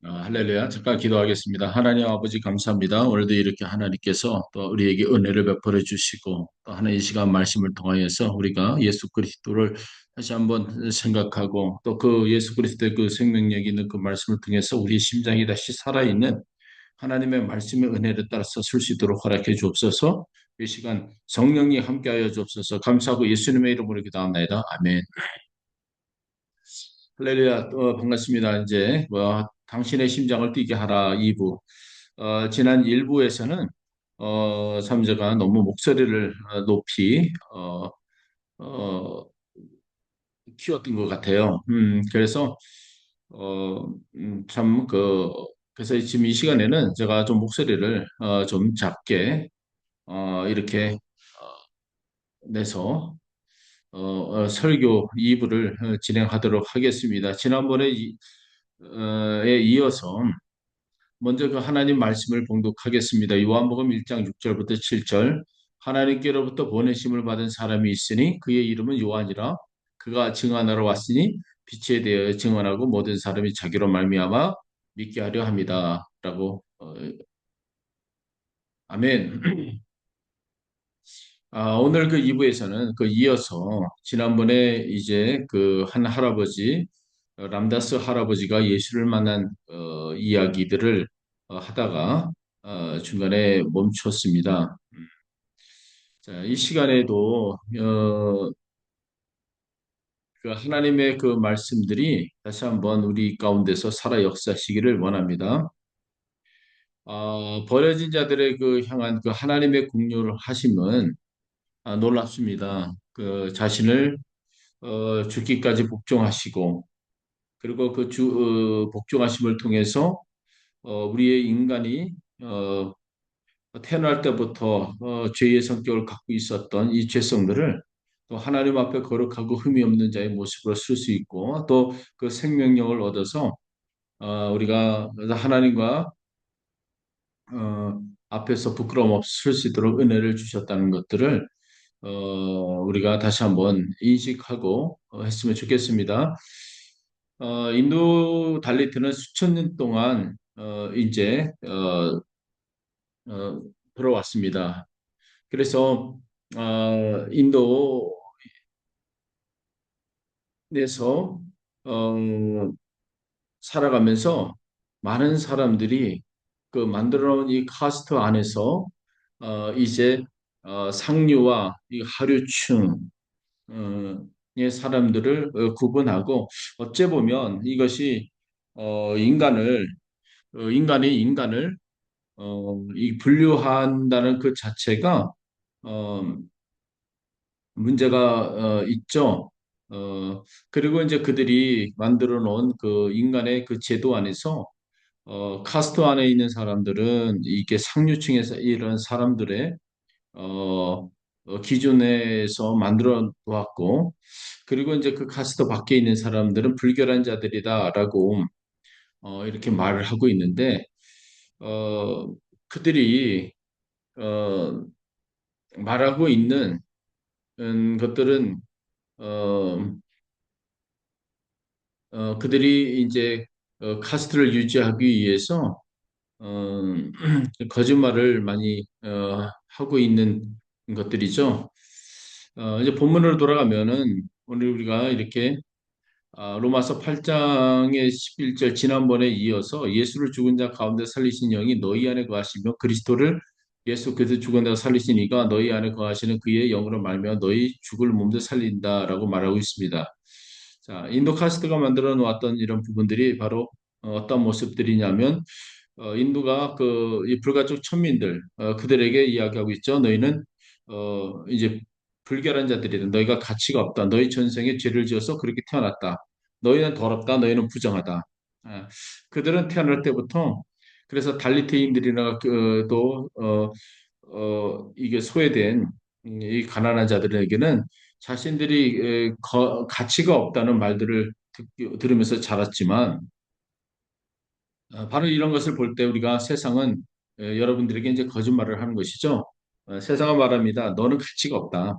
할렐루야. 잠깐 기도하겠습니다. 하나님 아버지 감사합니다. 오늘도 이렇게 하나님께서 또 우리에게 은혜를 베풀어 주시고 또 하나님 이 시간 말씀을 통하여서 우리가 예수 그리스도를 다시 한번 생각하고 또 그 예수 그리스도의 그 생명력 있는 그 말씀을 통해서 우리 심장이 다시 살아있는 하나님의 말씀의 은혜를 따라서 설 수 있도록 허락해 주옵소서. 이 시간 성령이 함께하여 주옵소서. 감사하고 예수님의 이름으로 기도합니다. 아멘. 할렐루야, 반갑습니다. 이제 뭐 당신의 심장을 뛰게 하라 2부. 지난 1부에서는 삼자가 너무 목소리를 높이 어, 키웠던 것 같아요. 그래서 참 그래서 지금 이 시간에는 제가 좀 목소리를 좀 작게 이렇게 내서 설교 2부를 진행하도록 하겠습니다. 지난번에 에 이어서 먼저 그 하나님 말씀을 봉독하겠습니다. 요한복음 1장 6절부터 7절. 하나님께로부터 보내심을 받은 사람이 있으니 그의 이름은 요한이라. 그가 증언하러 왔으니 빛에 대하여 증언하고 모든 사람이 자기로 말미암아 믿게 하려 합니다. 라고 아멘. 오늘 그 2부에서는 그 이어서 지난번에 이제 그 한 할아버지 람다스 할아버지가 예수를 만난 이야기들을 하다가 중간에 멈췄습니다. 자, 이 시간에도 그 하나님의 그 말씀들이 다시 한번 우리 가운데서 살아 역사하시기를 원합니다. 버려진 자들의 그 향한 그 하나님의 국률 하심은 놀랍습니다. 그 자신을 죽기까지 복종하시고 그리고 그 복종하심을 통해서 우리의 인간이 태어날 때부터 죄의 성격을 갖고 있었던 이 죄성들을 또 하나님 앞에 거룩하고 흠이 없는 자의 모습으로 쓸 수 있고 또 그 생명력을 얻어서 우리가 하나님과 앞에서 부끄러움 없이 쓸 수 있도록 은혜를 주셨다는 것들을 우리가 다시 한번 인식하고 했으면 좋겠습니다. 인도 달리트는 수천 년 동안 이제 들어왔습니다. 그래서 인도에서 어, 살아가면서 많은 사람들이 그 만들어 놓은 이 카스트 안에서 이제 상류와 이 하류층 의 사람들을 구분하고 어째 보면 이것이 인간이 인간을 이 분류한다는 그 자체가 어, 문제가 있죠. 그리고 이제 그들이 만들어 놓은 그 인간의 그 제도 안에서 카스트 안에 있는 사람들은 이게 상류층에서 이런 사람들의 기준에서 만들어 놓았고, 그리고 이제 그 카스트 밖에 있는 사람들은 불결한 자들이다라고 이렇게 말을 하고 있는데, 어, 그들이 어, 말하고 있는 것들은 어, 그들이 이제 카스트를 유지하기 위해서 어, 거짓말을 많이 하고 있는 것들이죠. 이제 본문으로 돌아가면은 오늘 우리가 이렇게 로마서 8장의 11절 지난번에 이어서 예수를 죽은 자 가운데 살리신 영이 너희 안에 거하시며 그리스도를 예수 그리스도 죽은 자 살리신 이가 너희 안에 거하시는 그의 영으로 말미암아 너희 죽을 몸도 살린다라고 말하고 있습니다. 자, 인도 카스트가 만들어 놓았던 이런 부분들이 바로 어떤 모습들이냐면 인도가 이 불가촉 천민들 그들에게 이야기하고 있죠. 너희는 이제 불결한 자들이다. 너희가 가치가 없다. 너희 전생에 죄를 지어서 그렇게 태어났다. 너희는 더럽다. 너희는 부정하다. 아, 그들은 태어날 때부터 그래서 달리트인들이나 이게 소외된 이 가난한 자들에게는 자신들이 가치가 없다는 말들을 들으면서 자랐지만 바로 이런 것을 볼 때 우리가 세상은 여러분들에게 이제 거짓말을 하는 것이죠. 세상은 말합니다. 너는 가치가 없다.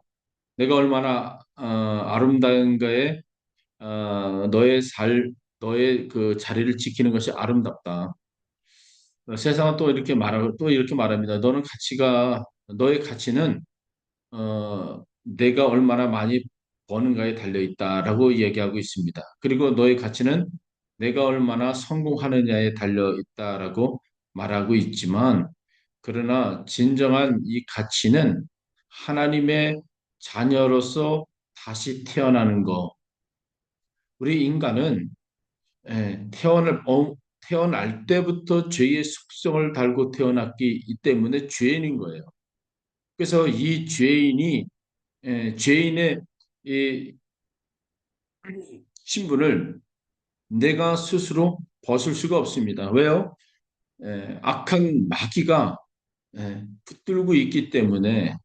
내가 얼마나 아름다운 거에 너의 너의 그 자리를 지키는 것이 아름답다. 세상은 또 이렇게 말합니다. 너의 가치는 내가 얼마나 많이 버는가에 달려 있다라고 얘기하고 있습니다. 그리고 너의 가치는 내가 얼마나 성공하느냐에 달려 있다라고 말하고 있지만, 그러나 진정한 이 가치는 하나님의 자녀로서 다시 태어나는 거. 우리 인간은 태어날 때부터 죄의 숙성을 달고 태어났기 때문에 죄인인 거예요. 그래서 이 죄인의 이 신분을 내가 스스로 벗을 수가 없습니다. 왜요? 악한 마귀가 붙들고 있기 때문에,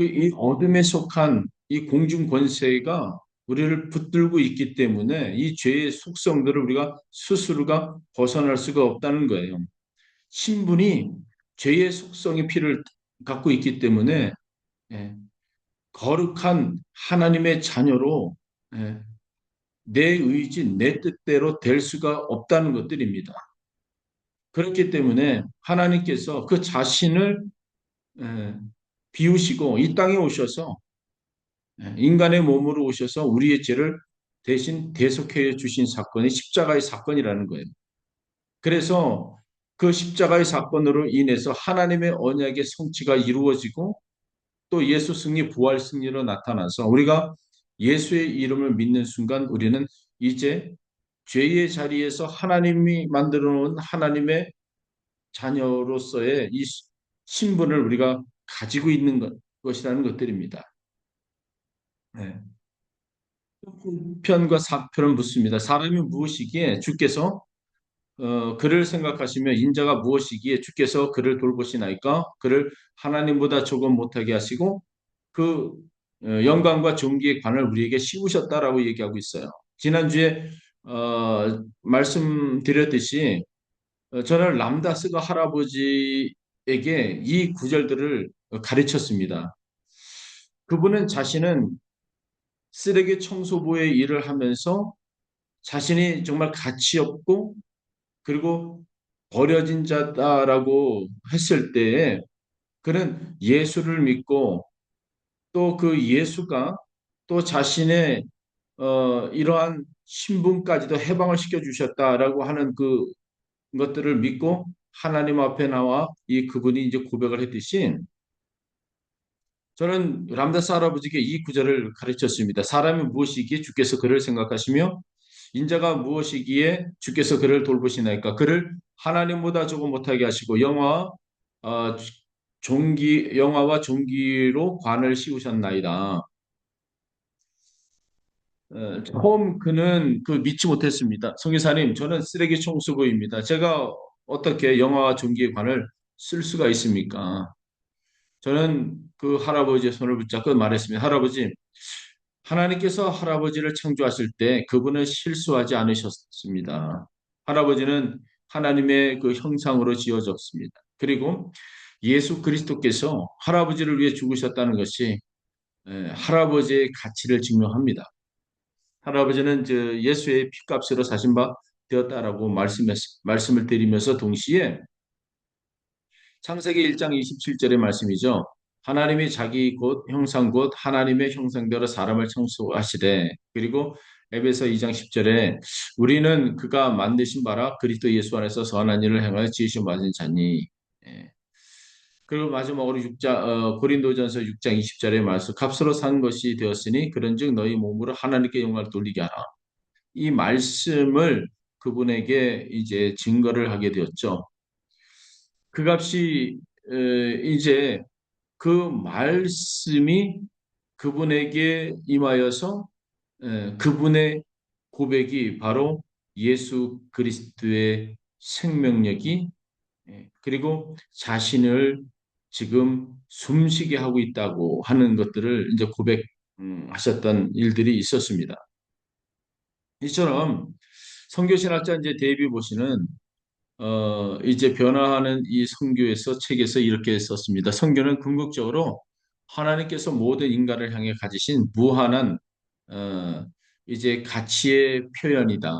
이 어둠에 속한 이 공중 권세가 우리를 붙들고 있기 때문에 이 죄의 속성들을 우리가 스스로가 벗어날 수가 없다는 거예요. 신분이 죄의 속성의 피를 갖고 있기 때문에 예, 거룩한 하나님의 자녀로 예, 내 의지, 내 뜻대로 될 수가 없다는 것들입니다. 그렇기 때문에 하나님께서 그 자신을 예, 비우시고 이 땅에 오셔서 인간의 몸으로 오셔서 우리의 죄를 대신 대속해 주신 사건이 십자가의 사건이라는 거예요. 그래서 그 십자가의 사건으로 인해서 하나님의 언약의 성취가 이루어지고 또 예수 승리, 부활 승리로 나타나서 우리가 예수의 이름을 믿는 순간 우리는 이제 죄의 자리에서 하나님이 만들어 놓은 하나님의 자녀로서의 이 신분을 우리가 가지고 있는 것이라는 것들입니다. 네. 편과 사편은 묻습니다. 사람이 무엇이기에 주께서 그를 생각하시며 인자가 무엇이기에 주께서 그를 돌보시나이까? 그를 하나님보다 조금 못하게 하시고 그 영광과 존귀의 관을 우리에게 씌우셨다라고 얘기하고 있어요. 지난주에 말씀드렸듯이 저는 람다스가 할아버지에게 이 구절들을 가르쳤습니다. 그분은 자신은 쓰레기 청소부의 일을 하면서 자신이 정말 가치 없고 그리고 버려진 자다라고 했을 때에 그는 예수를 믿고 또 그 예수가 또 자신의 이러한 신분까지도 해방을 시켜 주셨다라고 하는 그 것들을 믿고 하나님 앞에 나와 이 그분이 이제 고백을 했듯이 저는 람다스 할아버지께 이 구절을 가르쳤습니다. 사람이 무엇이기에 주께서 그를 생각하시며 인자가 무엇이기에 주께서 그를 돌보시나이까? 그를 하나님보다 조금 못하게 하시고 어, 영화와 종기로 관을 씌우셨나이다. 처음 그는 그 믿지 못했습니다. 성교사님, 저는 쓰레기 청소부입니다. 제가 어떻게 영화와 종기의 관을 쓸 수가 있습니까? 저는 그 할아버지의 손을 붙잡고 말했습니다. 할아버지, 하나님께서 할아버지를 창조하실 때 그분은 실수하지 않으셨습니다. 할아버지는 하나님의 그 형상으로 지어졌습니다. 그리고 예수 그리스도께서 할아버지를 위해 죽으셨다는 것이 할아버지의 가치를 증명합니다. 할아버지는 예수의 피값으로 사신 바 되었다라고 말씀을 드리면서 동시에 창세기 1장 27절의 말씀이죠. 하나님이 자기 곧 형상 곧 하나님의 형상대로 사람을 창조하시되 그리고 에베소 2장 10절에 우리는 그가 만드신 바라 그리스도 예수 안에서 선한 일을 행하여 지으신 받은 자니 예. 그리고 마지막으로 고린도전서 6장 20절의 말씀 값으로 산 것이 되었으니 그런즉 너희 몸으로 하나님께 영광을 돌리게 하라. 이 말씀을 그분에게 이제 증거를 하게 되었죠. 그 값이 이제 그 말씀이 그분에게 임하여서 그분의 고백이 바로 예수 그리스도의 생명력이 그리고 자신을 지금 숨쉬게 하고 있다고 하는 것들을 이제 고백하셨던 일들이 있었습니다. 이처럼 선교신학자 이제 데이비 보시는 이제 변화하는 이 선교에서 책에서 이렇게 썼습니다. 선교는 궁극적으로 하나님께서 모든 인간을 향해 가지신 무한한 어, 이제 가치의 표현이다.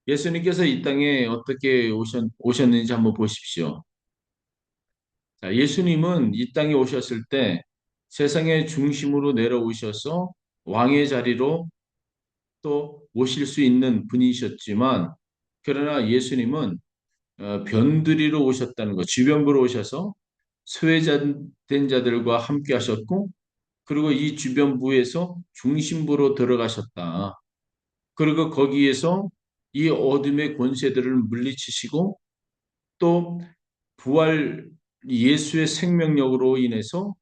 예수님께서 이 땅에 어떻게 오셨는지 한번 보십시오. 자, 예수님은 이 땅에 오셨을 때 세상의 중심으로 내려오셔서 왕의 자리로 또 오실 수 있는 분이셨지만, 그러나 예수님은 변두리로 오셨다는 것, 주변부로 오셔서 소외된 자들과 함께 하셨고, 그리고 이 주변부에서 중심부로 들어가셨다. 그리고 거기에서 이 어둠의 권세들을 물리치시고, 또 부활 예수의 생명력으로 인해서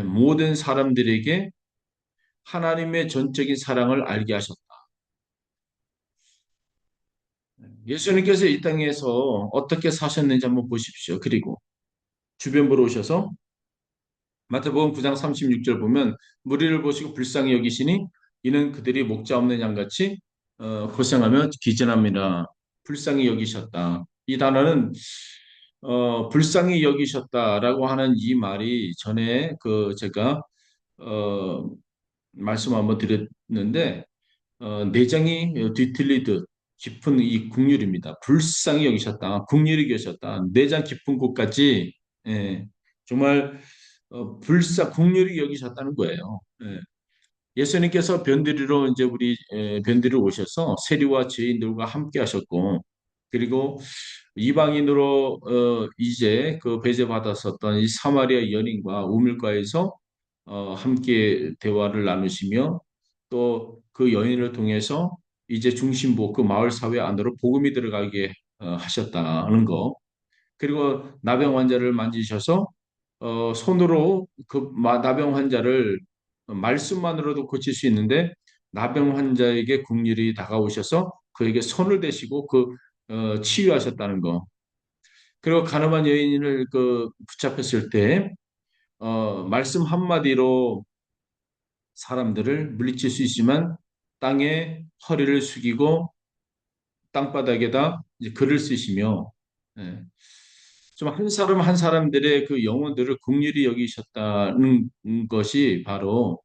모든 사람들에게 하나님의 전적인 사랑을 알게 하셨다. 예수님께서 이 땅에서 어떻게 사셨는지 한번 보십시오. 그리고 주변부로 오셔서 마태복음 9장 36절 보면 무리를 보시고 불쌍히 여기시니 이는 그들이 목자 없는 양같이 고생하며 기전합니다. 불쌍히 여기셨다. 이 단어는 불쌍히 여기셨다라고 하는 이 말이 전에 그 제가 어, 말씀 한번 드렸는데 내장이 뒤틀리듯 깊은 이 국률입니다. 불쌍히 여기셨다. 국률이 계셨다. 내장 깊은 곳까지 예, 정말 국률이 여기셨다는 거예요. 예. 예수님께서 변두리로 이제 우리 변두리로 오셔서 세리와 죄인들과 함께 하셨고, 그리고 이방인으로 이제 그 배제 받았었던 이 사마리아 연인과 우물가에서 함께 대화를 나누시며, 또 그 여인을 통해서 이제 중심부 그 마을 사회 안으로 복음이 들어가게 하셨다는 거. 그리고 나병 환자를 만지셔서 손으로 그 나병 환자를 말씀만으로도 고칠 수 있는데, 나병 환자에게 국률이 다가오셔서 그에게 손을 대시고 치유하셨다는 거. 그리고 가늠한 여인을 붙잡혔을 때 말씀 한마디로 사람들을 물리칠 수 있지만 땅에 허리를 숙이고 땅바닥에다 이제 글을 쓰시며, 예, 좀 한 사람 한 사람들의 그 영혼들을 긍휼히 여기셨다는 것이 바로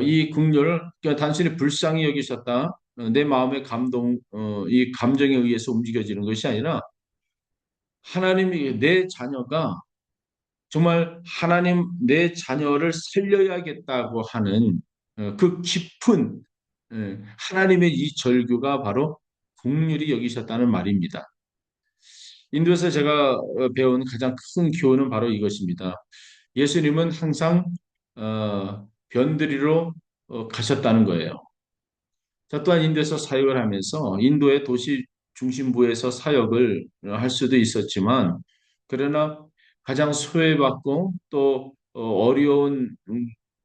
이 긍휼을 그러니까 단순히 불쌍히 여기셨다, 내 마음의 이 감정에 의해서 움직여지는 것이 아니라 하나님이 내 자녀가 정말 하나님 내 자녀를 살려야겠다고 하는 그 깊은 하나님의 이 절규가 바로 긍휼히 여기셨다는 말입니다. 인도에서 제가 배운 가장 큰 교훈은 바로 이것입니다. 예수님은 항상 변두리로 가셨다는 거예요. 저 또한 인도에서 사역을 하면서 인도의 도시 중심부에서 사역을 할 수도 있었지만, 그러나 가장 소외받고 또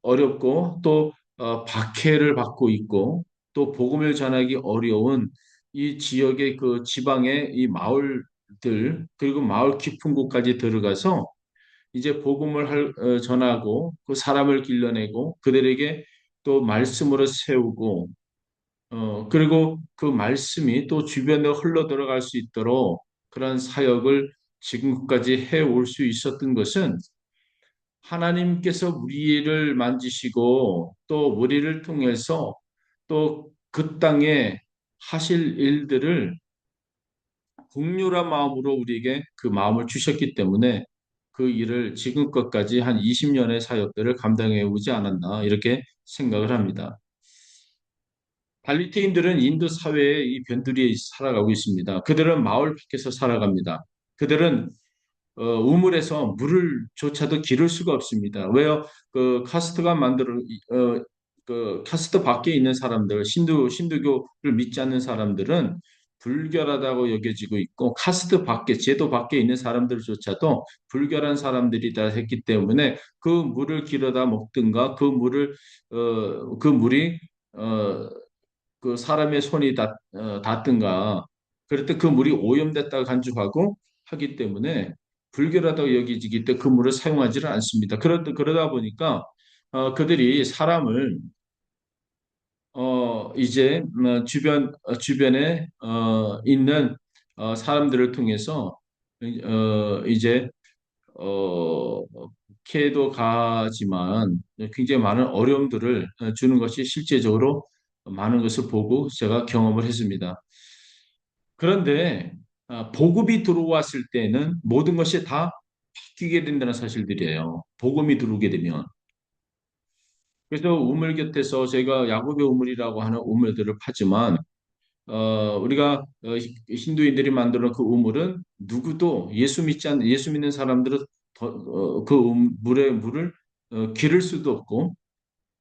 어렵고 또 박해를 받고 있고 또 복음을 전하기 어려운 이 지역의 그 지방의 이 마을들, 그리고 마을 깊은 곳까지 들어가서 이제 전하고 그 사람을 길러내고 그들에게 또 말씀으로 세우고, 그리고 그 말씀이 또 주변에 흘러 들어갈 수 있도록 그런 사역을 지금까지 해올 수 있었던 것은 하나님께서 우리를 만지시고 또 우리를 통해서 또 그 땅에 하실 일들을 국률한 마음으로 우리에게 그 마음을 주셨기 때문에 그 일을 지금껏까지 한 20년의 사역들을 감당해 오지 않았나 이렇게 생각을 합니다. 발리티인들은 인도 사회의 이 변두리에 살아가고 있습니다. 그들은 마을 밖에서 살아갑니다. 그들은 우물에서 물을 조차도 기를 수가 없습니다. 왜요? 카스트 밖에 있는 사람들, 신두교를 믿지 않는 사람들은 불결하다고 여겨지고 있고, 제도 밖에 있는 사람들조차도 불결한 사람들이다 했기 때문에 그 물을 길어다 먹든가 그 물이 어, 그 사람의 손이 닿든가 그럴 때 그 물이 오염됐다가 간주하고 하기 때문에 불결하다고 여기지기 때문에 그 물을 사용하지를 않습니다. 그러다 보니까 그들이 사람을 이제 주변에 있는 사람들을 통해서 이제 어, 이렇게도 가지만 굉장히 많은 어려움들을 주는 것이 실제적으로 많은 것을 보고 제가 경험을 했습니다. 그런데 복음이 들어왔을 때는 모든 것이 다 바뀌게 된다는 사실들이에요. 복음이 들어오게 되면. 그래서 우물 곁에서 제가 야곱의 우물이라고 하는 우물들을 파지만 우리가 힌두인들이 만들어 그 우물은 누구도 예수 믿는 사람들은 그 물을 기를 수도 없고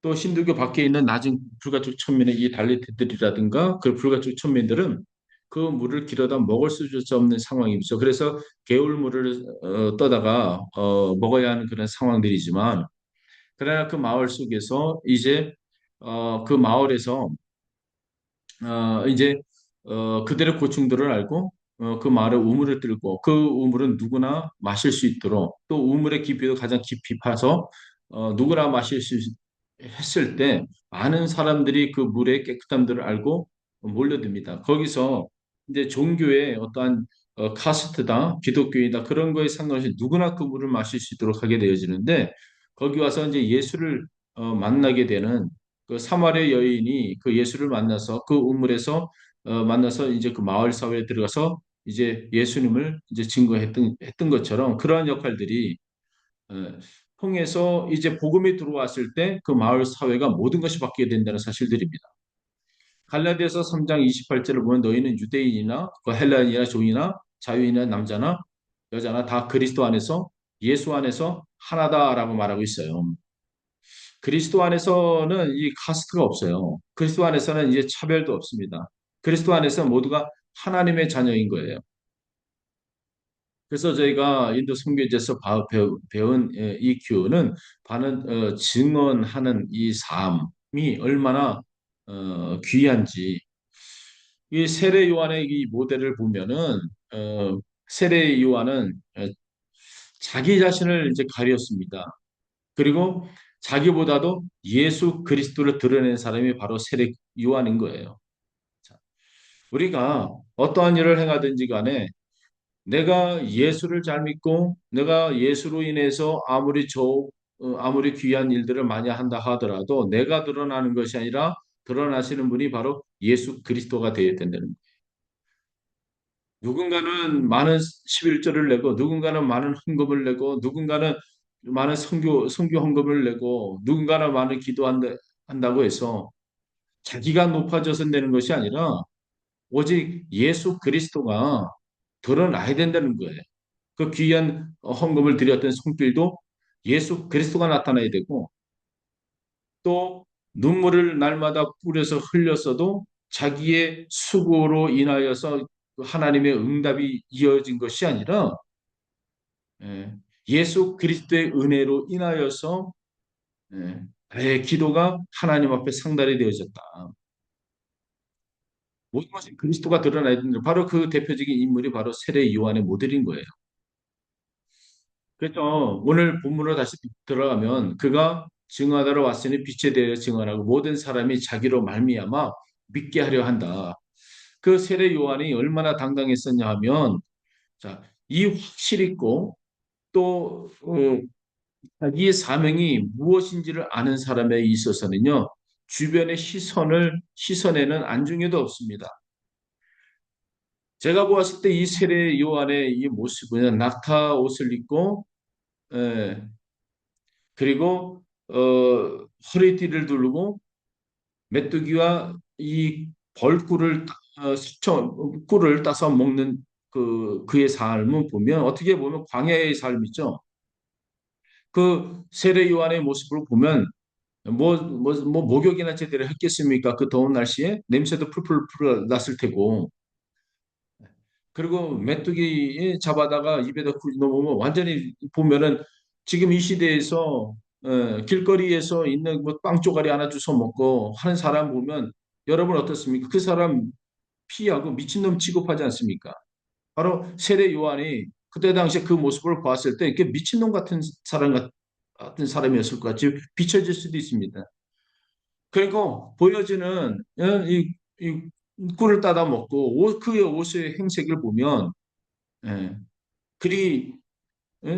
또 힌두교 밖에 있는 낮은 불가촉 천민의 이 달리트들이라든가 그 불가촉 천민들은 그 물을 길어다 먹을 수조차 없는 상황이죠. 그래서 개울물을 떠다가 먹어야 하는 그런 상황들이지만 그러나 그 마을 속에서 이제 그 마을에서 이제 그들의 고충들을 알고 그 마을에 우물을 뚫고 그 우물은 누구나 마실 수 있도록 또 우물의 깊이도 가장 깊이 파서 누구나 마실 수 했을 때 많은 사람들이 그 물의 깨끗함들을 알고 몰려듭니다. 거기서 이제 종교의 어떠한 카스트다, 기독교이다 그런 거에 상관없이 누구나 그 물을 마실 수 있도록 하게 되어지는데 거기 와서 이제 예수를 만나게 되는 그 사마리아 여인이 그 예수를 만나서 그 우물에서 만나서 이제 그 마을 사회에 들어가서 이제 예수님을 이제 증거했던 것처럼 그러한 역할들이 어, 통해서 이제 복음이 들어왔을 때 그 마을 사회가 모든 것이 바뀌게 된다는 사실들입니다. 갈라디아서 3장 28절을 보면 너희는 유대인이나 그 헬라인이나 종이나 자유인이나 남자나 여자나 다 그리스도 안에서 예수 안에서 하나다라고 말하고 있어요. 그리스도 안에서는 이 카스트가 없어요. 그리스도 안에서는 이제 차별도 없습니다. 그리스도 안에서 모두가 하나님의 자녀인 거예요. 그래서 저희가 인도 선교제에서 배운 이 교훈은 바는 증언하는 이 삶이 얼마나 귀한지 이 세례 요한의 이 모델을 보면은 세례 요한은 자기 자신을 이제 가렸습니다. 그리고 자기보다도 예수 그리스도를 드러낸 사람이 바로 세례 요한인 거예요. 자, 우리가 어떠한 일을 행하든지 간에 내가 예수를 잘 믿고 내가 예수로 인해서 아무리 귀한 일들을 많이 한다 하더라도 내가 드러나는 것이 아니라 드러나시는 분이 바로 예수 그리스도가 되어야 된다는 거예요. 누군가는 많은 11조를 내고 누군가는 많은 헌금을 내고 누군가는 많은 선교 헌금을 내고 누군가는 많은 한다고 해서 자기가 높아져서 내는 것이 아니라 오직 예수 그리스도가 드러나야 된다는 거예요. 그 귀한 헌금을 드렸던 손길도 예수 그리스도가 나타나야 되고 또 눈물을 날마다 뿌려서 흘렸어도 자기의 수고로 인하여서 하나님의 응답이 이어진 것이 아니라 예, 예수 그리스도의 은혜로 인하여서 나의 기도가 하나님 앞에 상달이 되어졌다. 모든 것이 그리스도가 드러나야 되는 바로 그 대표적인 인물이 바로 세례 요한의 모델인 거예요. 그래서 오늘 본문으로 다시 들어가면 그가 증언하러 왔으니 빛에 대해 증언하고 모든 사람이 자기로 말미암아 믿게 하려 한다. 그 세례 요한이 얼마나 당당했었냐 하면 자, 이 확실 있고 또 자기의 사명이 무엇인지를 아는 사람에 있어서는요. 주변의 시선에는 안중에도 없습니다. 제가 보았을 때 이 세례 요한의 이 모습은 낙타 옷을 입고 에, 그리고 허리띠를 두르고 메뚜기와 이 벌꿀을 꿀을 따서 먹는 그의 삶을 보면 어떻게 보면 광야의 삶이죠. 그 세례 요한의 모습을 보면 목욕이나 제대로 했겠습니까? 그 더운 날씨에 냄새도 풀풀 났을 테고 그리고 메뚜기 잡아다가 입에다 넣으면 완전히 보면은 지금 이 시대에서 길거리에서 있는 뭐빵 쪼가리 하나 주워 먹고 하는 사람 보면 여러분 어떻습니까? 그 사람 피하고 미친놈 취급하지 않습니까? 바로 세례 요한이 그때 당시에 그 모습을 봤을 때 이게 미친놈 같은 사람이었을 것 같이 비춰질 수도 있습니다. 그리고 보여지는 이 꿀을 따다 먹고 그의 옷의 행색을 보면 예, 그리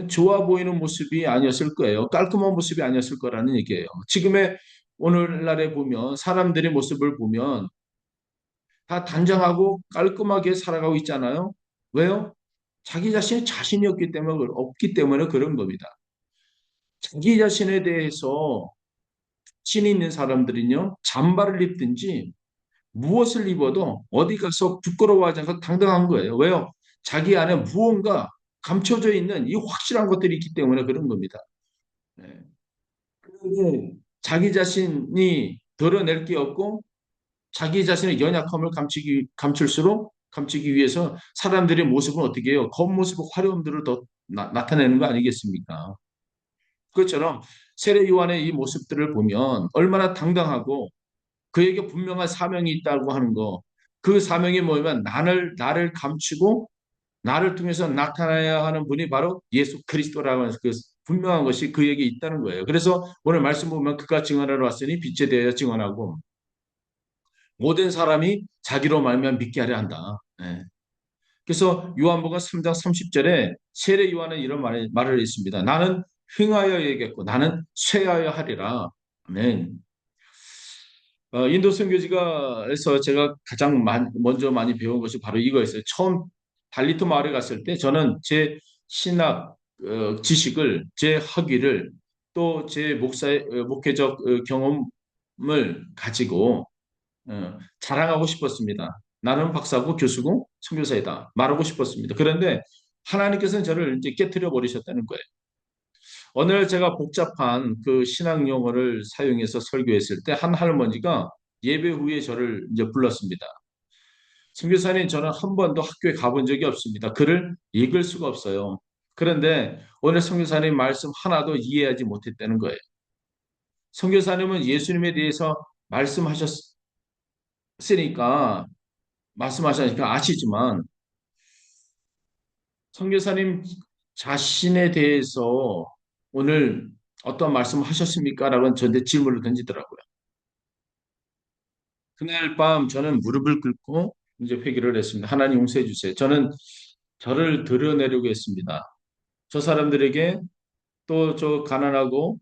좋아 보이는 모습이 아니었을 거예요. 깔끔한 모습이 아니었을 거라는 얘기예요. 지금의 오늘날에 보면 사람들의 모습을 보면 다 단정하고 깔끔하게 살아가고 있잖아요. 왜요? 자기 자신이 자신이 없기 때문에 그런 겁니다. 자기 자신에 대해서 신이 있는 사람들은요, 잠바를 입든지 무엇을 입어도 어디 가서 부끄러워하지 않고 당당한 거예요. 왜요? 자기 안에 무언가 감춰져 있는 이 확실한 것들이 있기 때문에 그런 겁니다. 네. 그런데 자기 자신이 드러낼 게 없고 자기 자신의 연약함을 감출수록 감추기 위해서 사람들의 모습은 어떻게 해요? 겉모습 화려함들을 더 나타내는 거 아니겠습니까? 그것처럼 세례 요한의 이 모습들을 보면 얼마나 당당하고 그에게 분명한 사명이 있다고 하는 거. 그 사명이 뭐냐면 나를 감추고 나를 통해서 나타나야 하는 분이 바로 예수 그리스도라고 하는 그 분명한 것이 그에게 있다는 거예요. 그래서 오늘 말씀 보면 그가 증언하러 왔으니 빛에 대하여 증언하고 모든 사람이 자기로 말미암아 믿게 하려 한다. 예. 그래서 요한복음 3장 30절에 세례 요한은 이런 말을 했습니다. 나는 흥하여 얘기했고 나는 쇠하여 하리라. 아멘. 인도 선교지가에서 제가 가장 먼저 많이 배운 것이 바로 이거였어요. 처음 발리토 마을에 갔을 때 저는 제 신학 지식을, 제 학위를 또 제 목회적 경험을 가지고 자랑하고 싶었습니다. 나는 박사고 교수고 선교사이다 말하고 싶었습니다. 그런데 하나님께서는 저를 이제 깨트려 버리셨다는 거예요. 어느 날 제가 복잡한 그 신학 용어를 사용해서 설교했을 때 한 할머니가 예배 후에 저를 이제 불렀습니다. 선교사님, 저는 한 번도 학교에 가본 적이 없습니다. 글을 읽을 수가 없어요. 그런데 오늘 선교사님 말씀 하나도 이해하지 못했다는 거예요. 선교사님은 예수님에 대해서 말씀하셨으니까 말씀하시니까 아시지만 선교사님 자신에 대해서 오늘 어떤 말씀 하셨습니까? 라고 저한테 질문을 던지더라고요. 그날 밤 저는 무릎을 꿇고 이제 회개를 했습니다. 하나님 용서해 주세요. 저는 저를 드러내려고 했습니다. 저 사람들에게 또 저 가난하고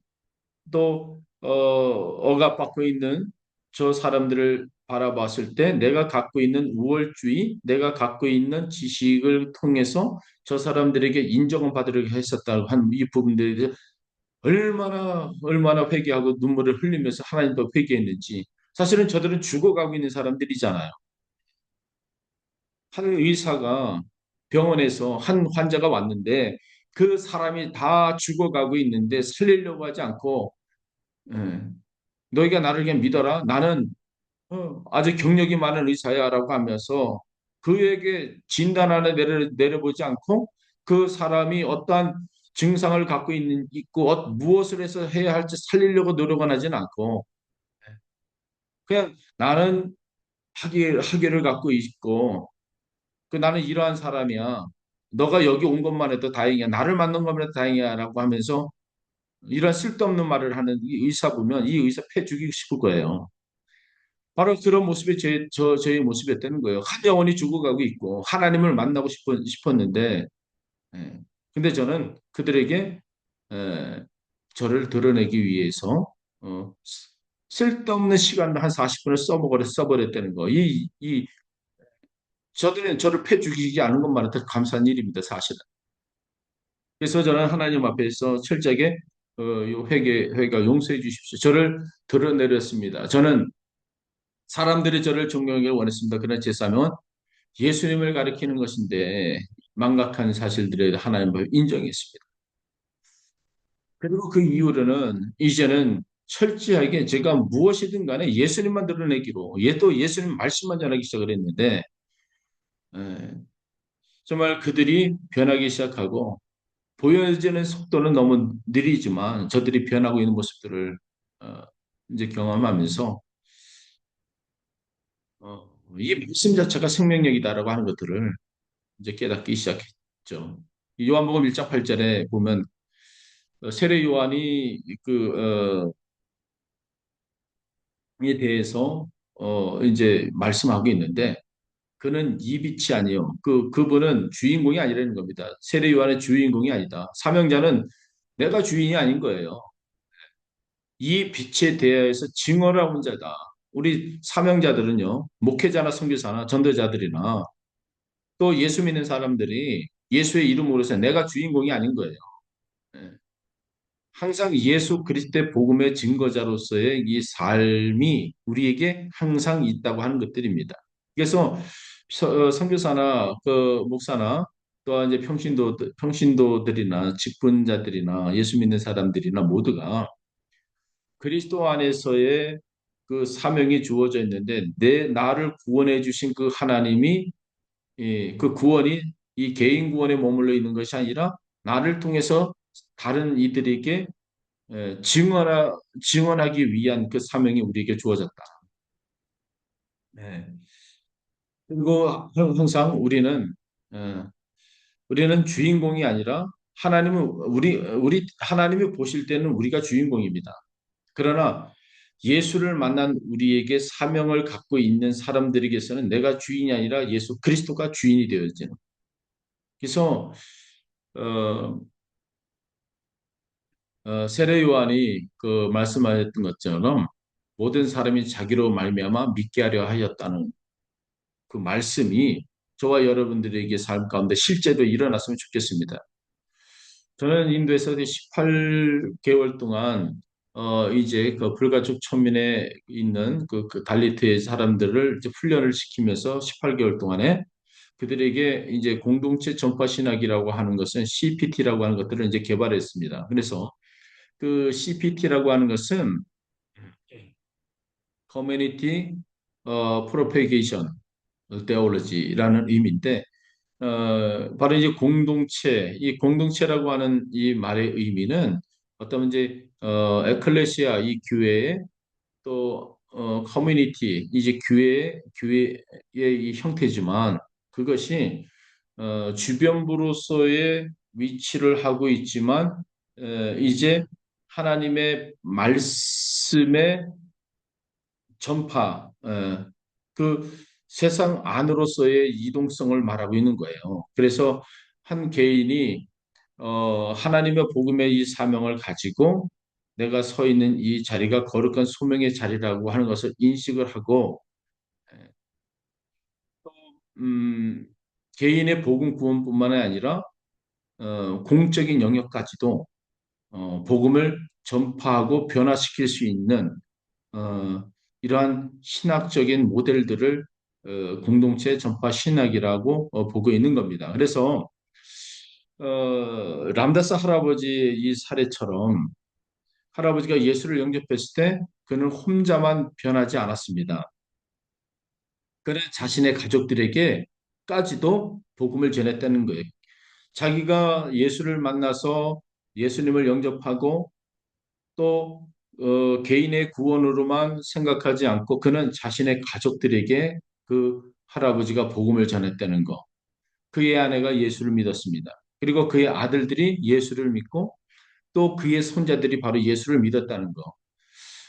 또 억압받고 있는 저 사람들을 바라봤을 때 내가 갖고 있는 우월주의, 내가 갖고 있는 지식을 통해서 저 사람들에게 인정을 받으려고 했었다고 한 이 부분들에 대해서 얼마나 회개하고 눈물을 흘리면서 하나님도 회개했는지. 사실은 저들은 죽어가고 있는 사람들이잖아요. 한 의사가 병원에서 한 환자가 왔는데 그 사람이 다 죽어가고 있는데 살리려고 하지 않고 예, 너희가 나를 그냥 믿어라. 나는 아주 경력이 많은 의사야라고 하면서 그에게 진단 하나 내려보지 않고 그 사람이 어떠한 증상을 갖고 있고 무엇을 해서 해야 할지 살리려고 노력은 하진 않고 그냥 나는 학위를 갖고 있고 나는 이러한 사람이야. 너가 여기 온 것만 해도 다행이야. 나를 만난 것만 해도 다행이야라고 하면서 이런 쓸데없는 말을 하는 이 의사 보면 이 의사 패 죽이고 싶을 거예요. 바로 그런 모습이 저의 모습이었다는 거예요. 한 영혼이 죽어가고 있고 하나님을 만나고 싶었는데 예. 근데 저는 그들에게 에, 저를 드러내기 위해서 어, 쓸데없는 시간을 한 40분을 써버렸다는 거. 저들은 저를 패 죽이지 않은 것만 해도 감사한 일입니다, 사실은. 그래서 저는 하나님 앞에서 철저하게 요 회가 용서해 주십시오. 저를 드러내렸습니다. 저는 사람들이 저를 존경하기를 원했습니다. 그러나 제 사명은 예수님을 가리키는 것인데 망각한 사실들을 하나님 앞에 인정했습니다. 그리고 그 이후로는 이제는 철저하게 제가 무엇이든 간에 예수님만 드러내기로 또 예수님 말씀만 전하기 시작을 했는데 에, 정말 그들이 변하기 시작하고 보여지는 속도는 너무 느리지만 저들이 변하고 있는 모습들을 어, 이제 경험하면서 이 말씀 자체가 생명력이다라고 하는 것들을 이제 깨닫기 시작했죠. 이 요한복음 1장 8절에 보면 세례 요한이 에 대해서 이제 말씀하고 있는데 그는 이 빛이 아니요. 그분은 주인공이 아니라는 겁니다. 세례 요한의 주인공이 아니다. 사명자는 내가 주인이 아닌 거예요. 이 빛에 대하여서 증언하는 자다. 우리 사명자들은요, 목회자나 선교사나 전도자들이나 또 예수 믿는 사람들이 예수의 이름으로 해서 내가 주인공이 아닌 거예요. 예. 항상 예수 그리스도의 복음의 증거자로서의 이 삶이 우리에게 항상 있다고 하는 것들입니다. 그래서 선교사나 그 목사나 또 이제 평신도들이나 직분자들이나 예수 믿는 사람들이나 모두가 그리스도 안에서의 그 사명이 주어져 있는데 내 나를 구원해 주신 그 하나님이 그 구원이 이 개인 구원에 머물러 있는 것이 아니라 나를 통해서 다른 이들에게 증언하기 위한 그 사명이 우리에게 주어졌다. 네. 그리고 항상 어, 우리는 주인공이 아니라 하나님은 우리 하나님이 보실 때는 우리가 주인공입니다. 그러나 예수를 만난 우리에게 사명을 갖고 있는 사람들에게서는 내가 주인이 아니라 예수 그리스도가 주인이 되어지는. 그래서 어, 세례 요한이 그 말씀하셨던 것처럼 모든 사람이 자기로 말미암아 믿게 하려 하였다는 그 말씀이 저와 여러분들에게 삶 가운데 실제로 일어났으면 좋겠습니다. 저는 인도에서 18개월 동안 이제 그 불가촉 천민에 있는 그 달리트의 사람들을 이제 훈련을 시키면서 18개월 동안에 그들에게 이제 공동체 전파 신학이라고 하는 것은 CPT라고 하는 것들을 이제 개발했습니다. 그래서 그 CPT라고 하는 것은 Community Propagation Theology라는 의미인데 바로 이제 공동체, 이 공동체라고 하는 이 말의 의미는 어떤 이제 에클레시아 이 교회에 또 커뮤니티 이제 교회의 이 형태지만 그것이 주변부로서의 위치를 하고 있지만 이제 하나님의 말씀의 전파, 그 세상 안으로서의 이동성을 말하고 있는 거예요. 그래서 한 개인이 하나님의 복음의 이 사명을 가지고 내가 서 있는 이 자리가 거룩한 소명의 자리라고 하는 것을 인식을 하고 음, 개인의 복음 구원뿐만 아니라 공적인 영역까지도 복음을 전파하고 변화시킬 수 있는 어, 이러한 신학적인 모델들을 공동체 전파 신학이라고 보고 있는 겁니다. 그래서 람다스 할아버지의 이 사례처럼 할아버지가 예수를 영접했을 때 그는 혼자만 변하지 않았습니다. 그는 자신의 가족들에게까지도 복음을 전했다는 거예요. 자기가 예수를 만나서 예수님을 영접하고 또 개인의 구원으로만 생각하지 않고 그는 자신의 가족들에게 그 할아버지가 복음을 전했다는 거. 그의 아내가 예수를 믿었습니다. 그리고 그의 아들들이 예수를 믿고 또 그의 손자들이 바로 예수를 믿었다는 거.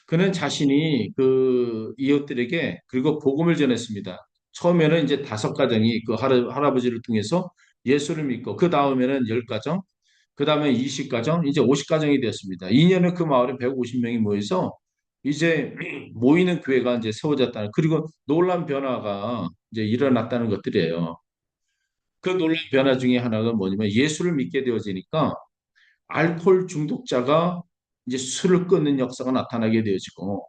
그는 자신이 그 이웃들에게 그리고 복음을 전했습니다. 처음에는 이제 5가정이 그 할아버지를 통해서 예수를 믿고 그 다음에는 10가정, 그 다음에 20가정, 이제 50가정이 되었습니다. 2년에 그 마을에 150명이 모여서 이제 모이는 교회가 이제 세워졌다는 그리고 놀란 변화가 이제 일어났다는 것들이에요. 그 놀란 변화 중에 하나가 뭐냐면 예수를 믿게 되어지니까 알코올 중독자가 이제 술을 끊는 역사가 나타나게 되어지고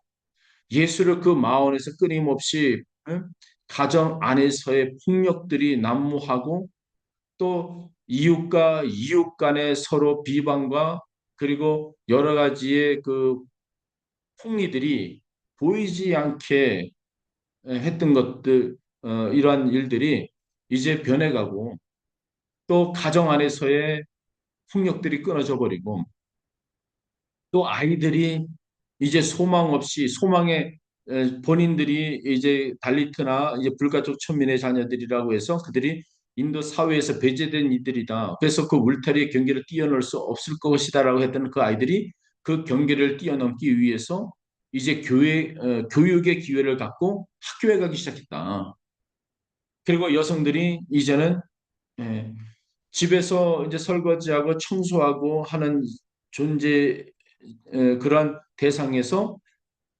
예수를 그 마을에서 끊임없이 가정 안에서의 폭력들이 난무하고 또 이웃과 이웃 간의 서로 비방과 그리고 여러 가지의 그 폭리들이 보이지 않게 했던 것들 이러한 일들이 이제 변해가고 또 가정 안에서의 폭력들이 끊어져 버리고 또 아이들이 이제 소망 없이 소망의 본인들이 이제 달리트나 이제 불가촉 천민의 자녀들이라고 해서 그들이 인도 사회에서 배제된 이들이다. 그래서 그 울타리의 경계를 뛰어넘을 수 없을 것이다라고 했던 그 아이들이 그 경계를 뛰어넘기 위해서 이제 교육의 기회를 갖고 학교에 가기 시작했다. 그리고 여성들이 이제는 예, 집에서 이제 설거지하고 청소하고 하는 존재 그런 대상에서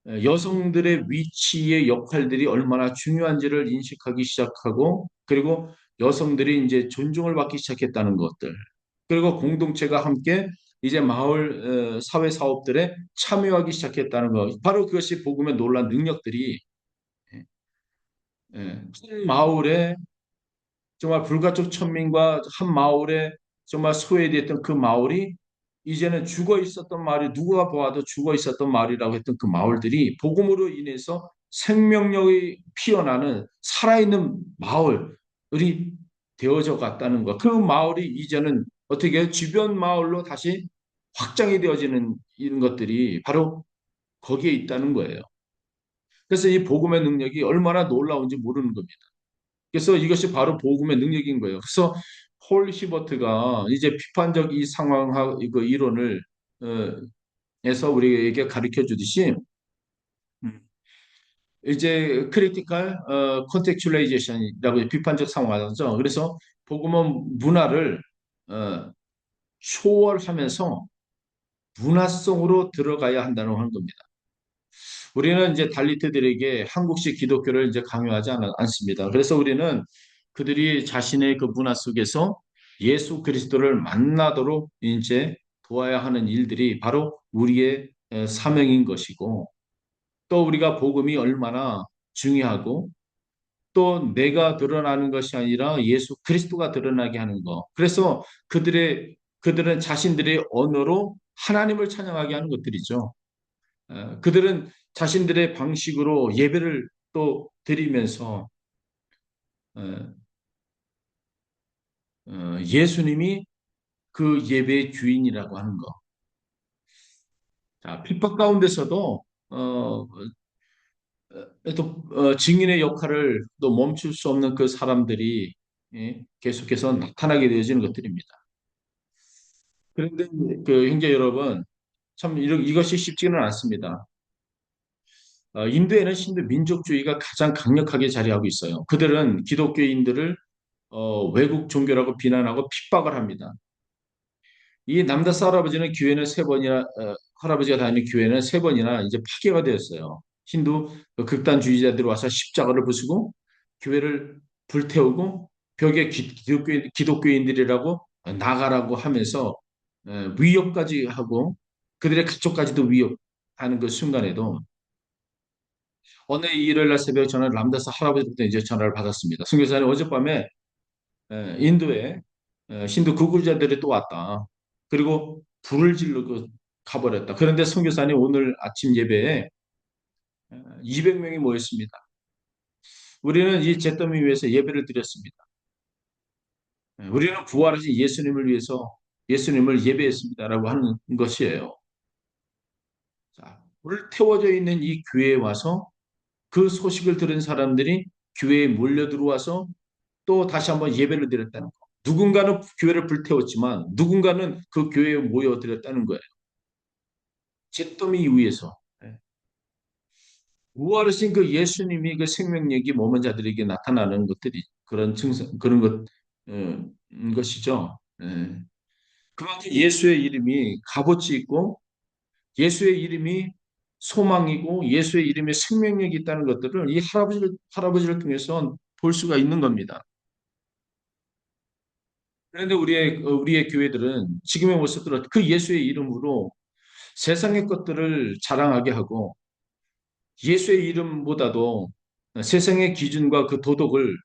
여성들의 위치의 역할들이 얼마나 중요한지를 인식하기 시작하고 그리고 여성들이 이제 존중을 받기 시작했다는 것들 그리고 공동체가 함께 이제 마을 사회 사업들에 참여하기 시작했다는 것 바로 그것이 복음의 놀란 능력들이 한 마을에 정말 불가촉 천민과 한 마을에 정말 소외됐던 그 마을이 이제는 죽어 있었던 마을이 누가 보아도 죽어 있었던 마을이라고 했던 그 마을들이 복음으로 인해서 생명력이 피어나는 살아있는 마을이 되어져 갔다는 것. 그 마을이 이제는 어떻게 해요? 주변 마을로 다시 확장이 되어지는 이런 것들이 바로 거기에 있다는 거예요. 그래서 이 복음의 능력이 얼마나 놀라운지 모르는 겁니다. 그래서 이것이 바로 복음의 능력인 거예요. 그래서 폴 히버트가 이제 비판적 이 상황 이거 이론을 어, 에서 우리에게 가르쳐 주듯이 음, 이제 크리티컬 컨텍츄얼라이제이션이라고 비판적 상황하죠. 그래서 복음은 문화를 어, 초월하면서 문화 속으로 들어가야 한다는 하는 겁니다. 우리는 이제 달리트들에게 한국식 기독교를 이제 강요하지 않습니다. 그래서 우리는 그들이 자신의 그 문화 속에서 예수 그리스도를 만나도록 이제 도와야 하는 일들이 바로 우리의 사명인 것이고 또 우리가 복음이 얼마나 중요하고 또 내가 드러나는 것이 아니라 예수 그리스도가 드러나게 하는 것. 그래서 그들은 자신들의 언어로 하나님을 찬양하게 하는 것들이죠. 그들은 자신들의 방식으로 예배를 또 드리면서 어, 예수님이 그 예배의 주인이라고 하는 것. 자, 핍박 가운데서도 또 증인의 역할을 또 멈출 수 없는 그 사람들이 계속해서 나타나게 되어지는 것들입니다. 그런데 그 형제 여러분, 참 이것이 쉽지는 않습니다. 인도에는 신도 민족주의가 가장 강력하게 자리하고 있어요. 그들은 기독교인들을 외국 종교라고 비난하고 핍박을 합니다. 이 남다스 할아버지는 교회는 세 번이나 할아버지가 다니는 교회는 세 번이나 이제 파괴가 되었어요. 힌두 그 극단주의자들이 와서 십자가를 부수고 교회를 불태우고 벽에 기독교인들이라고 나가라고 하면서 위협까지 하고 그들의 가족까지도 위협하는 그 순간에도 어느 일요일 날 새벽 저는 람다스 할아버지부터 이제 전화를 받았습니다. 선교사님 어젯밤에 인도에 힌두 구구자들이 또 왔다. 그리고 불을 지르고 가버렸다. 그런데 선교사님 오늘 아침 예배에 200명이 모였습니다. 우리는 이 잿더미 위에서 예배를 드렸습니다. 우리는 부활하신 예수님을 위해서 예수님을 예배했습니다라고 하는 것이에요. 자, 불태워져 있는 이 교회에 와서 그 소식을 들은 사람들이 교회에 몰려 들어와서 또 다시 한번 예배를 드렸다는 거. 누군가는 교회를 불태웠지만 누군가는 그 교회에 모여드렸다는 거예요. 잿더미 위에서. 부활하신 그 예수님이 그 생명력이 머문 자들에게 나타나는 것들이 그런 증상, 그런 것이죠. 예. 그만큼 예수의 이름이 값어치 있고 예수의 이름이 소망이고 예수의 이름에 생명력이 있다는 것들을 이 할아버지를 통해서 볼 수가 있는 겁니다. 그런데 우리의 교회들은 지금의 모습대로 그 예수의 이름으로 세상의 것들을 자랑하게 하고 예수의 이름보다도 세상의 기준과 그 도덕을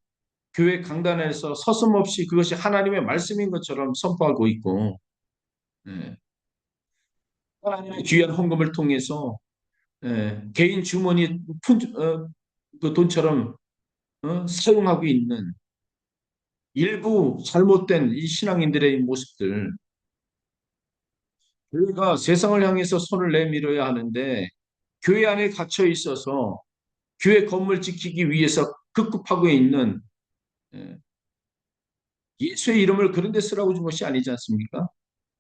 교회 강단에서 서슴없이 그것이 하나님의 말씀인 것처럼 선포하고 있고 예, 하나님의 귀한 헌금을 통해서 개인 주머니 그 돈처럼 사용하고 있는 일부 잘못된 이 신앙인들의 모습들 교회가 세상을 향해서 손을 내밀어야 하는데 교회 안에 갇혀 있어서 교회 건물 지키기 위해서 급급하고 있는 예, 예수의 이름을 그런 데 쓰라고 준 것이 아니지 않습니까?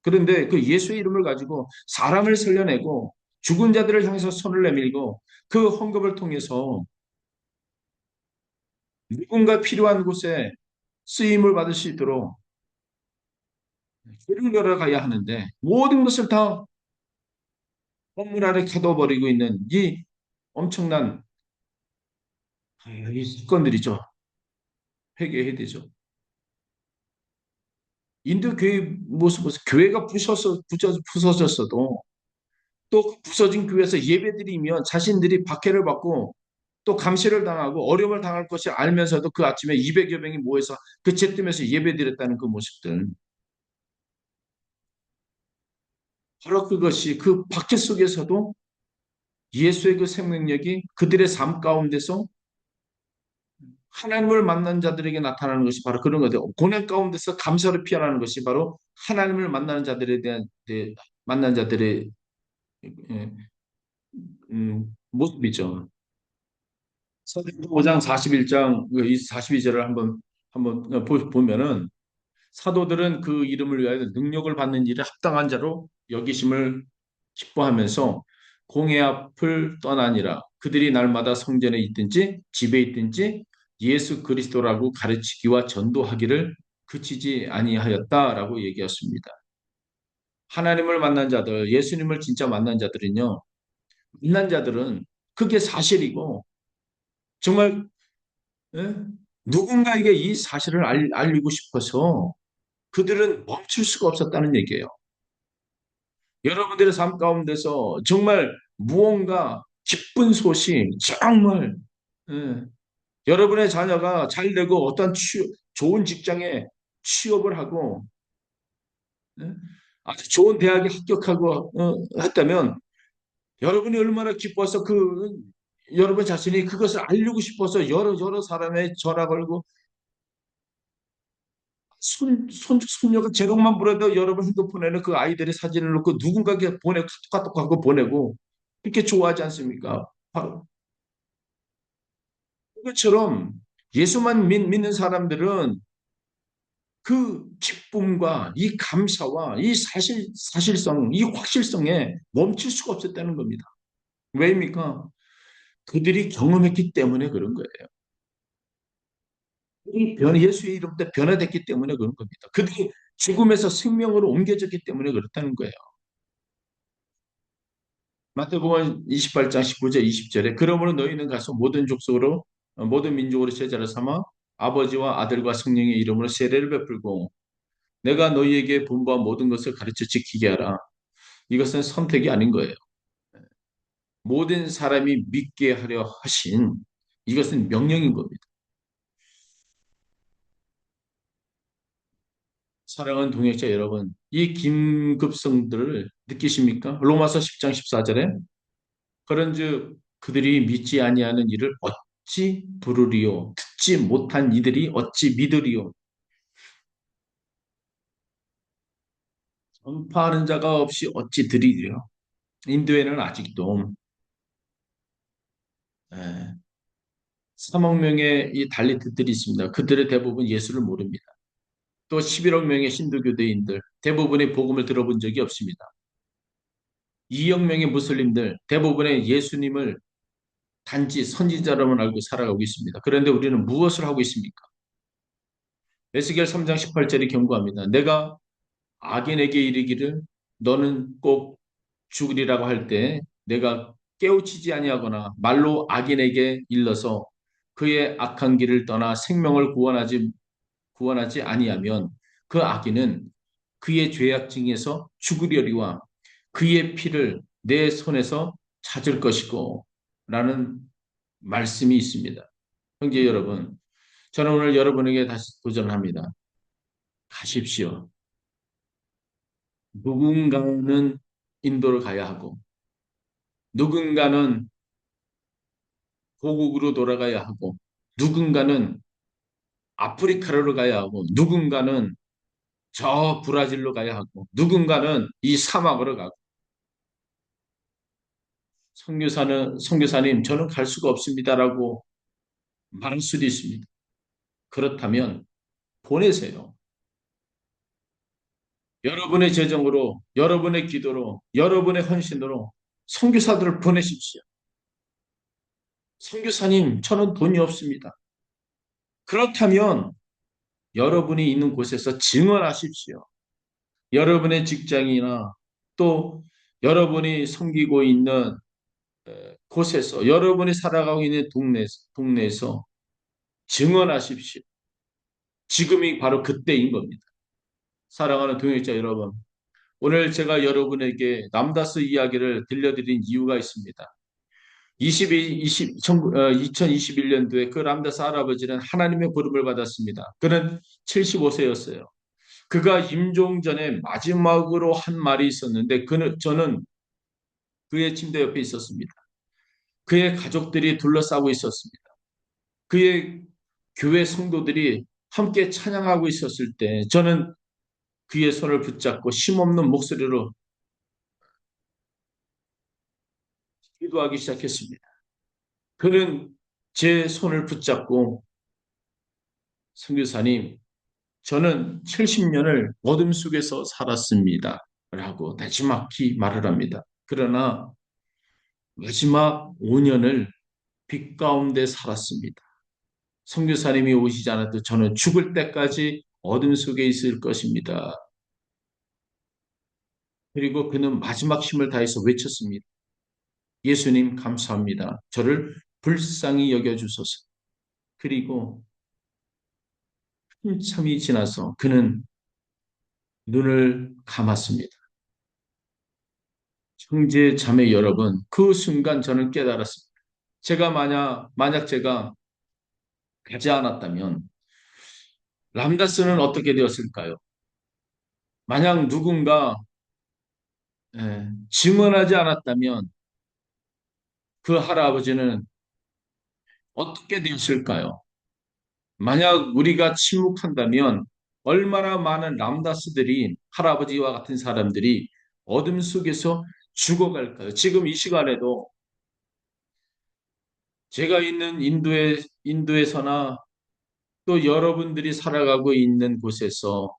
그런데 그 예수의 이름을 가지고 사람을 살려내고 죽은 자들을 향해서 손을 내밀고 그 헌금을 통해서 누군가 필요한 곳에 쓰임을 받을 수 있도록 길을 열어가야 하는데 모든 것을 다 건물 아래 가둬버리고 있는 이 엄청난 이 사건들이죠. 회개해야 되죠. 인도 교회 모습 보세요. 교회가 부서졌어도 또그 부서진 교회에서 예배드리면 자신들이 박해를 받고 또 감시를 당하고 어려움을 당할 것을 알면서도 그 아침에 200여 명이 모여서 그 재뜸에서 예배드렸다는 그 모습들. 바로 그것이 그 박해 속에서도 예수의 그 생명력이 그들의 삶 가운데서 하나님을 만난 자들에게 나타나는 것이 바로 그런 거죠. 고난 가운데서 감사를 피하라는 것이 바로 하나님을 만나는 자들에 대한 만난 자들의 예, 모습이죠. 사도행전 5장 41장 42절을 한번 보면은 사도들은 그 이름을 위하여 능력을 받는 일에 합당한 자로 여기심을 기뻐하면서 공회 앞을 떠나니라. 그들이 날마다 성전에 있든지 집에 있든지 예수 그리스도라고 가르치기와 전도하기를 그치지 아니하였다라고 얘기했습니다. 하나님을 만난 자들, 예수님을 진짜 만난 자들은요, 만난 자들은 그게 사실이고 정말 예? 누군가에게 이 사실을 알리고 싶어서 그들은 멈출 수가 없었다는 얘기예요. 여러분들의 삶 가운데서 정말 무언가 기쁜 소식, 정말 예, 여러분의 자녀가 잘 되고 어떤 좋은 직장에 취업을 하고 예, 아주 좋은 대학에 합격하고 했다면 여러분이 얼마나 기뻐서 여러분 자신이 그것을 알리고 싶어서 여러 사람의 전화 걸고 손녀가 제목만 보내도 여러분 핸드폰에는 그 아이들의 사진을 넣고 누군가에게 카톡하고 보내고 그렇게 좋아하지 않습니까? 바로 그것처럼 예수만 믿는 사람들은 그 기쁨과 이 감사와 이 사실성, 이 확실성에 멈출 수가 없었다는 겁니다. 왜입니까? 그들이 경험했기 때문에 그런 거예요. 예수의 이름 때 변화됐기 때문에 그런 겁니다. 그들이 죽음에서 생명으로 옮겨졌기 때문에 그렇다는 거예요. 마태복음 28장 19절 20절에 그러므로 너희는 가서 모든 족속으로 모든 민족으로 제자를 삼아 아버지와 아들과 성령의 이름으로 세례를 베풀고 내가 너희에게 분부한 모든 것을 가르쳐 지키게 하라. 이것은 선택이 아닌 거예요. 모든 사람이 믿게 하려 하신 이것은 명령인 겁니다. 사랑하는 동역자 여러분, 이 긴급성들을 느끼십니까? 로마서 10장 14절에 그런즉 그들이 믿지 아니하는 일을 어찌 부르리요? 듣지 못한 이들이 어찌 믿으리요? 전파하는 자가 없이 어찌 들으리요? 인도에는 아직도 3억 명의 이 달리트들이 있습니다. 그들의 대부분 예수를 모릅니다. 또 11억 명의 신도교대인들 대부분의 복음을 들어본 적이 없습니다. 2억 명의 무슬림들 대부분의 예수님을 단지 선지자로만 알고 살아가고 있습니다. 그런데 우리는 무엇을 하고 있습니까? 에스겔 3장 18절이 경고합니다. 내가 악인에게 이르기를 너는 꼭 죽으리라고 할 때 내가 깨우치지 아니하거나 말로 악인에게 일러서 그의 악한 길을 떠나 생명을 구원하지 아니하면 그 악인은 그의 죄악 중에서 죽으려니와 그의 피를 내 손에서 찾을 것이고 라는 말씀이 있습니다. 형제 여러분, 저는 오늘 여러분에게 다시 도전합니다. 가십시오. 누군가는 인도를 가야 하고 누군가는 고국으로 돌아가야 하고 누군가는 아프리카로 가야 하고 누군가는 저 브라질로 가야 하고 누군가는 이 사막으로 가고 선교사님 저는 갈 수가 없습니다라고 말할 수도 있습니다. 그렇다면 보내세요. 여러분의 재정으로 여러분의 기도로 여러분의 헌신으로 선교사들을 보내십시오. 선교사님 저는 돈이 없습니다. 그렇다면 여러분이 있는 곳에서 증언하십시오. 여러분의 직장이나 또 여러분이 섬기고 있는 곳에서 여러분이 살아가고 있는 동네에서 증언하십시오. 지금이 바로 그때인 겁니다. 사랑하는 동역자 여러분, 오늘 제가 여러분에게 남다스 이야기를 들려드린 이유가 있습니다. 2021년도에 그 람다스 할아버지는 하나님의 부름을 받았습니다. 그는 75세였어요. 그가 임종 전에 마지막으로 한 말이 있었는데 저는 그의 침대 옆에 있었습니다. 그의 가족들이 둘러싸고 있었습니다. 그의 교회 성도들이 함께 찬양하고 있었을 때 저는 그의 손을 붙잡고 힘없는 목소리로 기도하기 시작했습니다. 그는 제 손을 붙잡고 선교사님, 저는 70년을 어둠 속에서 살았습니다. 라고 나지막히 말을 합니다. 그러나 마지막 5년을 빛 가운데 살았습니다. 선교사님이 오시지 않아도 저는 죽을 때까지 어둠 속에 있을 것입니다. 그리고 그는 마지막 힘을 다해서 외쳤습니다. 예수님 감사합니다. 저를 불쌍히 여겨주소서. 그리고 한참이 지나서 그는 눈을 감았습니다. 형제 자매 여러분, 그 순간 저는 깨달았습니다. 만약 제가 가지 않았다면 람다스는 어떻게 되었을까요? 만약 누군가 증언하지 않았다면 그 할아버지는 어떻게 되었을까요? 만약 우리가 침묵한다면 얼마나 많은 람다스들이 할아버지와 같은 사람들이 어둠 속에서 죽어갈까요? 지금 이 시간에도 제가 있는 인도에서나 또 여러분들이 살아가고 있는 곳에서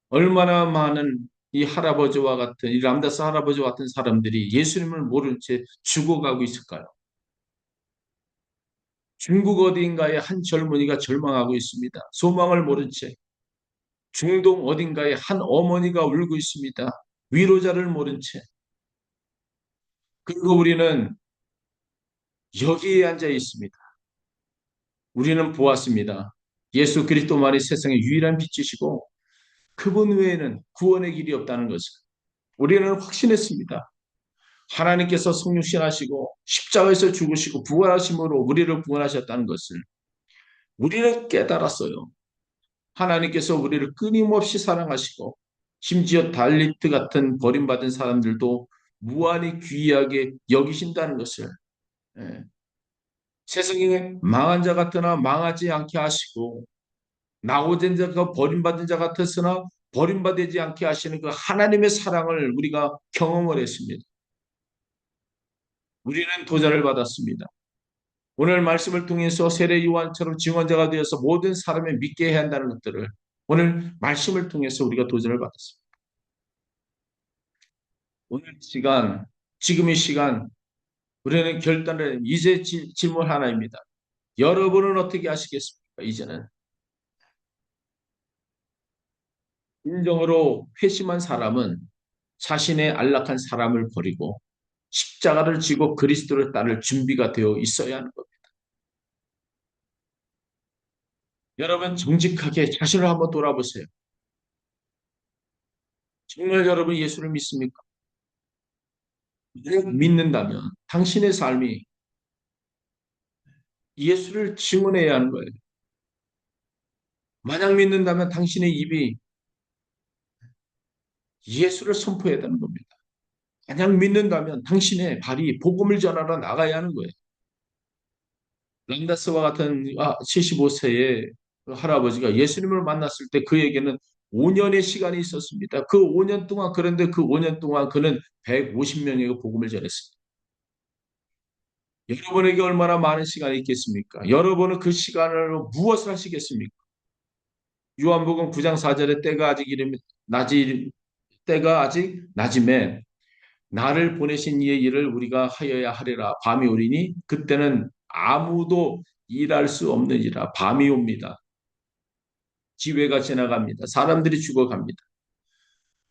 얼마나 많은 이 할아버지와 같은 이 람다스 할아버지와 같은 사람들이 예수님을 모른 채 죽어가고 있을까요? 중국 어딘가에 한 젊은이가 절망하고 있습니다. 소망을 모른 채. 중동 어딘가에 한 어머니가 울고 있습니다. 위로자를 모른 채. 그리고 우리는 여기에 앉아 있습니다. 우리는 보았습니다. 예수 그리스도만이 세상의 유일한 빛이시고 그분 외에는 구원의 길이 없다는 것을 우리는 확신했습니다. 하나님께서 성육신하시고 십자가에서 죽으시고 부활하심으로 우리를 구원하셨다는 것을 우리는 깨달았어요. 하나님께서 우리를 끊임없이 사랑하시고 심지어 달리트 같은 버림받은 사람들도 무한히 귀하게 여기신다는 것을 예, 세상에 망한 자 같으나 망하지 않게 하시고 나오된 자가 버림받은 자 같았으나 버림받지 않게 하시는 그 하나님의 사랑을 우리가 경험을 했습니다. 우리는 도전을 받았습니다. 오늘 말씀을 통해서 세례 요한처럼 증언자가 되어서 모든 사람을 믿게 해야 한다는 것들을 오늘 말씀을 통해서 우리가 도전을 받았습니다. 오늘 시간, 지금 이 시간 우리는 결단을 이제 질문 하나입니다. 여러분은 어떻게 하시겠습니까? 이제는 인정으로 회심한 사람은 자신의 안락한 사람을 버리고 십자가를 지고 그리스도를 따를 준비가 되어 있어야 하는 겁니다. 여러분 정직하게 자신을 한번 돌아보세요. 정말 여러분 예수를 믿습니까? 만약 믿는다면 당신의 삶이 예수를 증언해야 하는 거예요. 만약 믿는다면 당신의 입이 예수를 선포해야 하는 겁니다. 만약 믿는다면 당신의 발이 복음을 전하러 나가야 하는 거예요. 람다스와 같은 75세의 할아버지가 예수님을 만났을 때 그에게는 5년의 시간이 있었습니다. 그 5년 동안 그런데 그 5년 동안 그는 150명에게 복음을 전했습니다. 여러분에게 얼마나 많은 시간이 있겠습니까? 여러분은 그 시간으로 무엇을 하시겠습니까? 요한복음 9장 4절에 때가 아직 낮음에 나를 보내신 이의 일을 우리가 하여야 하리라. 밤이 오리니 그때는 아무도 일할 수 없느니라. 밤이 옵니다. 기회가 지나갑니다. 사람들이 죽어갑니다.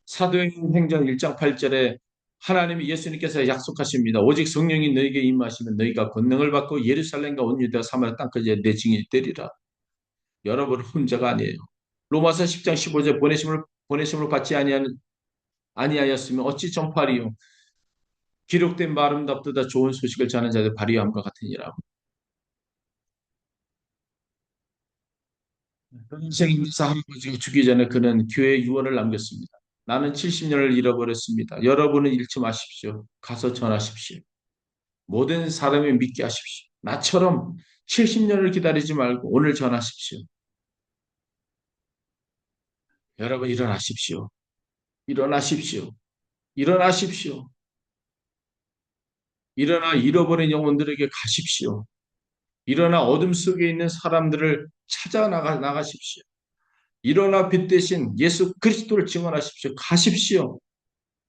사도행전 1장 8절에 하나님이 예수님께서 약속하십니다. 오직 성령이 너에게 임하시면 너희가 권능을 받고 예루살렘과 온 유대와 사마리아 땅까지 내 증인이 되리라. 여러분 혼자가 아니에요. 로마서 10장 15절 보내심을 받지 아니하였으면 어찌 전파리요 기록된 바 아름답도다 좋은 소식을 전하는 자들 발휘함과 같으니라. 인생에서 할아버지가 죽기 전에 그는 교회에 유언을 남겼습니다. 나는 70년을 잃어버렸습니다. 여러분은 잃지 마십시오. 가서 전하십시오. 모든 사람이 믿게 하십시오. 나처럼 70년을 기다리지 말고 오늘 전하십시오. 여러분 일어나십시오. 일어나십시오. 일어나십시오. 일어나 잃어버린 영혼들에게 가십시오. 일어나 어둠 속에 있는 사람들을 나가십시오. 일어나 빛 대신 예수 그리스도를 증언하십시오. 가십시오.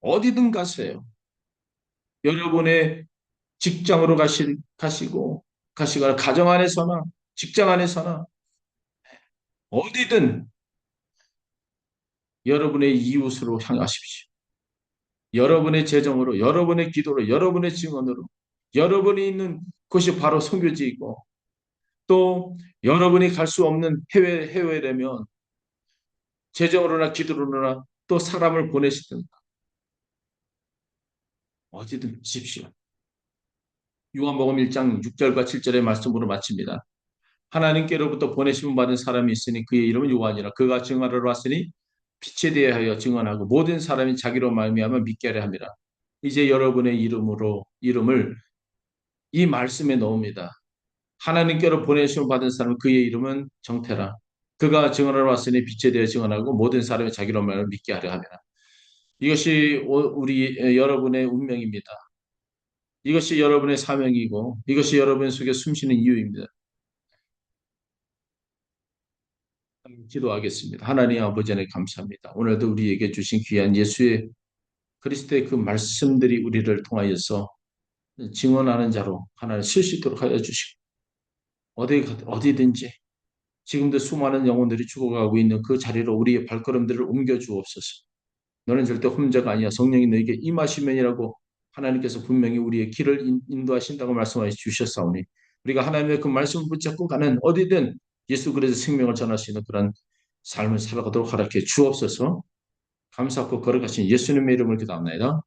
어디든 가세요. 여러분의 직장으로 가시거나 가정 안에서나 직장 안에서나 어디든 여러분의 이웃으로 향하십시오. 여러분의 재정으로, 여러분의 기도로, 여러분의 증언으로, 여러분이 있는 곳이 바로 선교지이고, 또 여러분이 갈 수 없는 해외라면 재정으로나 기도로나 또 사람을 보내시든 어디든 하십시오. 요한복음 1장 6절과 7절의 말씀으로 마칩니다. 하나님께로부터 보내심을 받은 사람이 있으니 그의 이름은 요한이라. 그가 증언하러 왔으니 빛에 대하여 증언하고 모든 사람이 자기로 말미암아 믿게 하려 함이라. 이제 여러분의 이름을 이 말씀에 넣습니다. 하나님께로 보내심을 받은 사람 그의 이름은 정태라. 그가 증언하러 왔으니 빛에 대해 증언하고 모든 사람이 자기로 말을 믿게 하려 함이라. 이것이 우리 여러분의 운명입니다. 이것이 여러분의 사명이고 이것이 여러분 속에 숨쉬는 이유입니다. 기도하겠습니다. 하나님 아버지 하나님 감사합니다. 오늘도 우리에게 주신 귀한 예수의 그리스도의 그 말씀들이 우리를 통하여서 증언하는 자로 하나님 쓸 수 있도록 하여 주시고 어디든지 지금도 수많은 영혼들이 죽어가고 있는 그 자리로 우리의 발걸음들을 옮겨 주옵소서. 너는 절대 혼자가 아니야. 성령이 너에게 임하시면이라고 하나님께서 분명히 우리의 길을 인도하신다고 말씀하여 주셨사오니 우리가 하나님의 그 말씀을 붙잡고 가는 어디든 예수 그리스도의 생명을 전할 수 있는 그런 삶을 살아가도록 허락해 주옵소서. 감사하고 거룩하신 예수님의 이름을 기도합니다. 아멘.